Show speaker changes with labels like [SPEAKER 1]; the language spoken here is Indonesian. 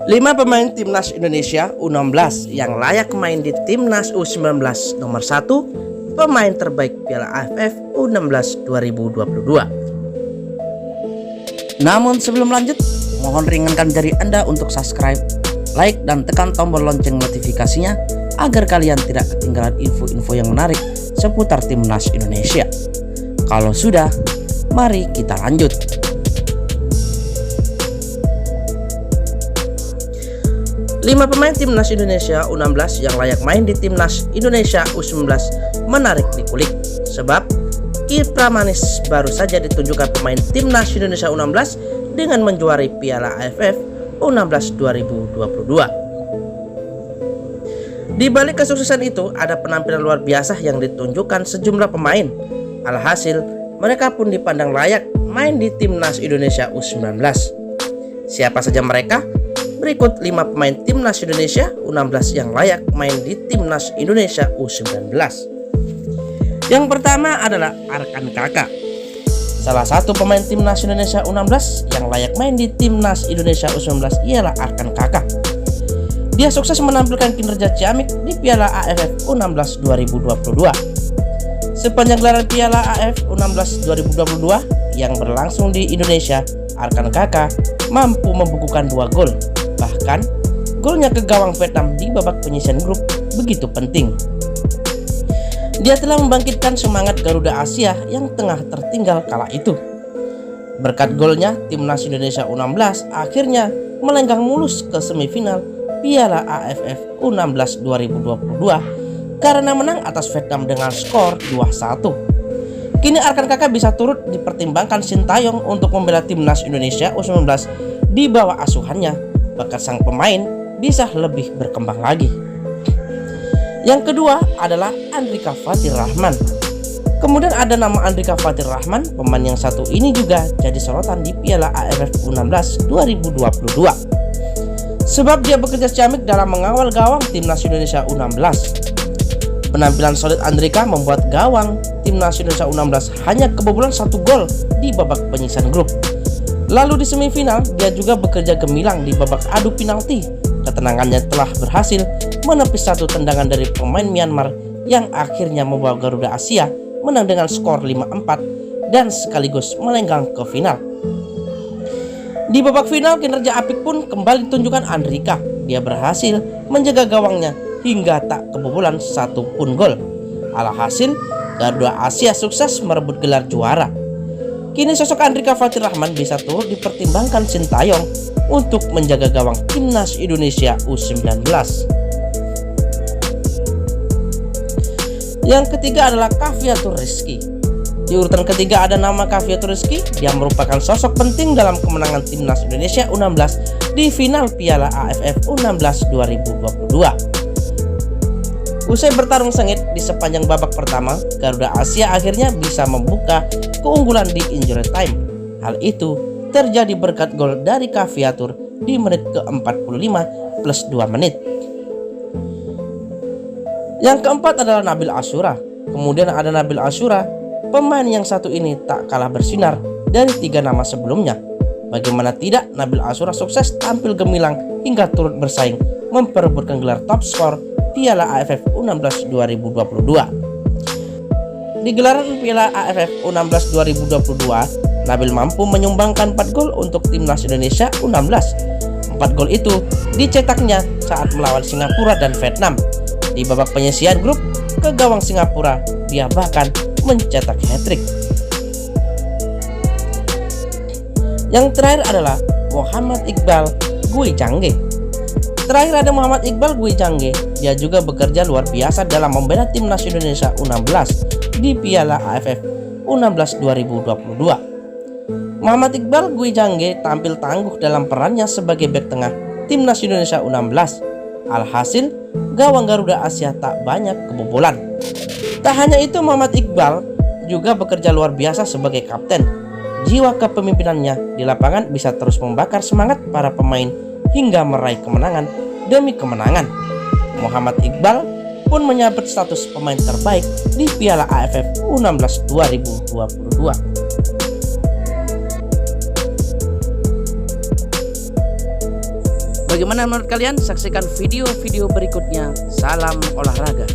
[SPEAKER 1] 5 pemain timnas Indonesia U16 yang layak main di timnas U19 nomor 1 pemain terbaik Piala AFF U16 2022. Namun sebelum lanjut, mohon ringankan jari Anda untuk subscribe, like, dan tekan tombol lonceng notifikasinya agar kalian tidak ketinggalan info-info yang menarik seputar timnas Indonesia. Kalau sudah, mari kita lanjut. 5 pemain timnas Indonesia U16 yang layak main di timnas Indonesia U19 menarik dikulik, sebab kiprah manis baru saja ditunjukkan pemain timnas Indonesia U16 dengan menjuarai Piala AFF U16 2022. Di balik kesuksesan itu ada penampilan luar biasa yang ditunjukkan sejumlah pemain. Alhasil mereka pun dipandang layak main di timnas Indonesia U19. Siapa saja mereka? Berikut 5 pemain timnas Indonesia U16 yang layak main di timnas Indonesia U19. Yang pertama adalah Arkan Kakak, salah satu pemain timnas Indonesia U16 yang layak main di timnas Indonesia U19 ialah Arkan Kakak. Dia sukses menampilkan kinerja ciamik di Piala AFF U16 2022. Sepanjang gelaran Piala AFF U16 2022 yang berlangsung di Indonesia, Arkan Kakak mampu membukukan 2 gol. Bahkan golnya ke gawang Vietnam di babak penyisihan grup begitu penting. Dia telah membangkitkan semangat Garuda Asia yang tengah tertinggal kala itu. Berkat golnya, timnas Indonesia U16 akhirnya melenggang mulus ke semifinal Piala AFF U16 2022 karena menang atas Vietnam dengan skor 2-1. Kini Arkan Kakak bisa turut dipertimbangkan Sintayong untuk membela timnas Indonesia U19 di bawah asuhannya. Bakat sang pemain bisa lebih berkembang lagi. Yang kedua adalah Andrika Fatir Rahman. Kemudian ada nama Andrika Fatir Rahman, pemain yang satu ini juga jadi sorotan di Piala AFF U16 2022. Sebab dia bekerja ciamik dalam mengawal gawang timnas Indonesia U16. Penampilan solid Andrika membuat gawang timnas Indonesia U16 hanya kebobolan 1 gol di babak penyisihan grup. Lalu di semifinal dia juga bekerja gemilang di babak adu penalti. Ketenangannya telah berhasil menepis 1 tendangan dari pemain Myanmar yang akhirnya membawa Garuda Asia menang dengan skor 5-4 dan sekaligus melenggang ke final. Di babak final kinerja apik pun kembali ditunjukkan Andrika. Dia berhasil menjaga gawangnya hingga tak kebobolan 1 pun gol. Alhasil Garuda Asia sukses merebut gelar juara. Kini sosok Andrika Fatir Rahman bisa turut dipertimbangkan Sintayong untuk menjaga gawang timnas Indonesia U19. Yang ketiga adalah Cafiatur Rizky. Di urutan ketiga ada nama Cafiatur Rizky. Dia merupakan sosok penting dalam kemenangan timnas Indonesia U16 di final Piala AFF U16 2022. Usai bertarung sengit di sepanjang babak pertama, Garuda Asia akhirnya bisa membuka keunggulan di injury time. Hal itu terjadi berkat gol dari Cafiatur di menit ke-45 plus 2 menit. Yang keempat adalah Nabil Ashura. Kemudian ada Nabil Ashura, pemain yang satu ini tak kalah bersinar dari 3 nama sebelumnya. Bagaimana tidak, Nabil Ashura sukses tampil gemilang hingga turut bersaing memperebutkan gelar top skor Piala AFF U16 2022. Di gelaran Piala AFF U16 2022, Nabil mampu menyumbangkan 4 gol untuk timnas Indonesia U16. 4 gol itu dicetaknya saat melawan Singapura dan Vietnam. Di babak penyisihan grup ke gawang Singapura, dia bahkan mencetak hat-trick. Yang terakhir adalah Muhammad Iqbal Gui Changge. Terakhir ada Muhammad Iqbal Gui Changge. Dia juga bekerja luar biasa dalam membela timnas Indonesia U16 di Piala AFF U16 2022. Muhammad Iqbal Gui Changge tampil tangguh dalam perannya sebagai bek tengah timnas Indonesia U16. Alhasil, gawang Garuda Asia tak banyak kebobolan. Tak hanya itu, Muhammad Iqbal juga bekerja luar biasa sebagai kapten. Jiwa kepemimpinannya di lapangan bisa terus membakar semangat para pemain hingga meraih kemenangan demi kemenangan. Muhammad Iqbal pun menyabet status pemain terbaik di Piala AFF U16 2022. Bagaimana menurut kalian? Saksikan video-video berikutnya. Salam olahraga.